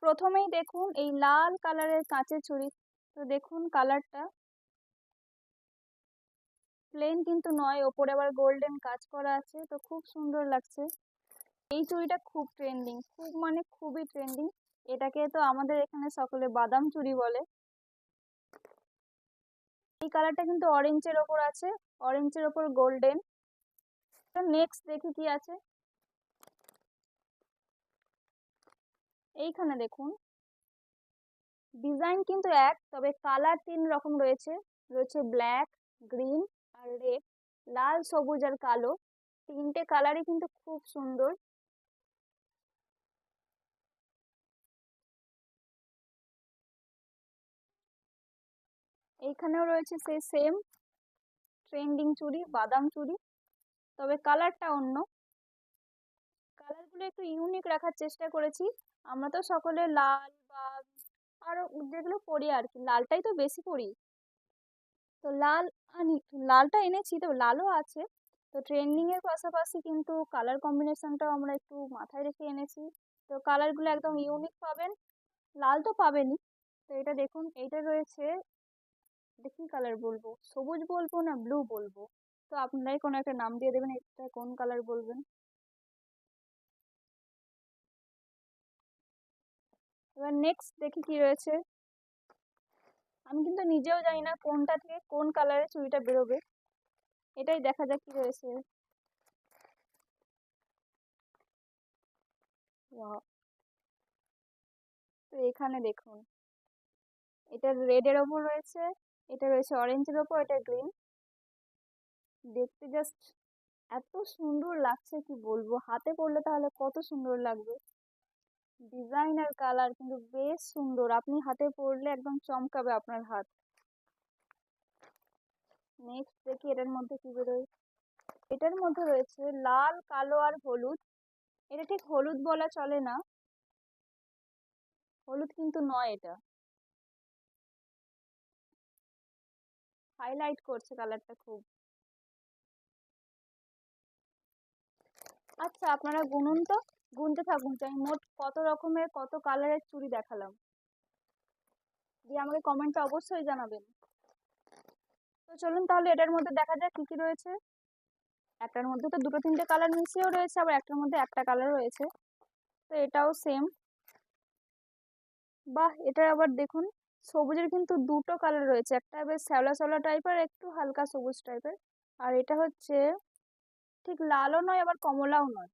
প্রথমেই দেখুন এই লাল কালারের কাঁচের চুড়ি। তো দেখুন কালারটা প্লেন কিন্তু নয়, ওপরে আবার গোল্ডেন কাজ করা আছে, তো খুব সুন্দর লাগছে। এই চুড়িটা খুব ট্রেন্ডিং, খুব মানে খুবই ট্রেন্ডিং। এটাকে তো আমাদের এখানে সকলে বাদাম চুড়ি বলে। এই কালারটা কিন্তু অরেঞ্জের ওপর আছে, অরেঞ্জের ওপর গোল্ডেন। নেক্সট দেখি কি আছে। এইখানে দেখুন ডিজাইন কিন্তু এক, তবে কালার 3 রকম রয়েছে। রয়েছে ব্ল্যাক, গ্রিন আর রেড, লাল, সবুজ আর কালো। 3টে কালারই কিন্তু খুব সুন্দর। এইখানেও রয়েছে সেই সেম ট্রেন্ডিং চুড়ি, বাদাম চুড়ি, তবে কালারটা অন্য। কালারগুলো একটু ইউনিক রাখার চেষ্টা করেছি। আমরা তো সকলে লাল বা আরো যেগুলো পরি আর কি, লালটাই তো বেশি পরি, তো লাল আনি, লালটা এনেছি, তো লালও আছে। তো ট্রেন্ডিং এর পাশাপাশি কিন্তু কালার কম্বিনেশনটাও আমরা একটু মাথায় রেখে এনেছি। তো কালারগুলো একদম ইউনিক পাবেন, লাল তো পাবেনই। তো এটা দেখুন, এইটা রয়েছে, দেখি কালার বলবো, সবুজ বলবো না ব্লু বলবো, তো আপনারাই কোনো একটা নাম দিয়ে দেবেন, এটা কোন কালার বলবেন। এবার নেক্সট দেখি কি রয়েছে। আমি কিন্তু নিজেও জানি না কোনটা থেকে কোন কালারের চুড়িটা বেরোবে, এটাই দেখা যাক কি রয়েছে। Wow! তো এখানে দেখুন, এটা রেড এর ওপর রয়েছে, এটা রয়েছে অরেঞ্জের ওপর, এটা গ্রিন। দেখতে জাস্ট এত সুন্দর লাগছে, কি বলবো, হাতে পরলে তাহলে কত সুন্দর লাগবে। ডিজাইন আর কালার কিন্তু বেশ সুন্দর, আপনি হাতে পরলে একদম চমকাবে আপনার হাত। নেক্সট দেখি এটার মধ্যে কি বেরোয়। এটার মধ্যে রয়েছে লাল, কালো আর হলুদ। এটা ঠিক হলুদ বলা চলে না, হলুদ কিন্তু নয়, এটা হাইলাইট করছে কালারটা খুব। আচ্ছা আপনারা গুনুন তো, গুনতে থাকুন যে আমি মোট কত রকমের কত কালারের চুড়ি দেখালাম, দিয়ে আমাকে কমেন্টে অবশ্যই জানাবেন। তো চলুন তাহলে এটার মধ্যে দেখা যাক কি কি রয়েছে। একটার মধ্যে তো দুটো তিনটে কালার মিশিয়েও রয়েছে, আবার একটার মধ্যে একটা কালার রয়েছে, তো এটাও সেম। বাহ, এটা আবার দেখুন, সবুজের কিন্তু দুটো কালার রয়েছে, একটা বেশ শ্যাওলা শ্যাওলা টাইপের, একটু হালকা সবুজ টাইপের। আর এটা হচ্ছে ঠিক লালও নয় আবার কমলাও নয়,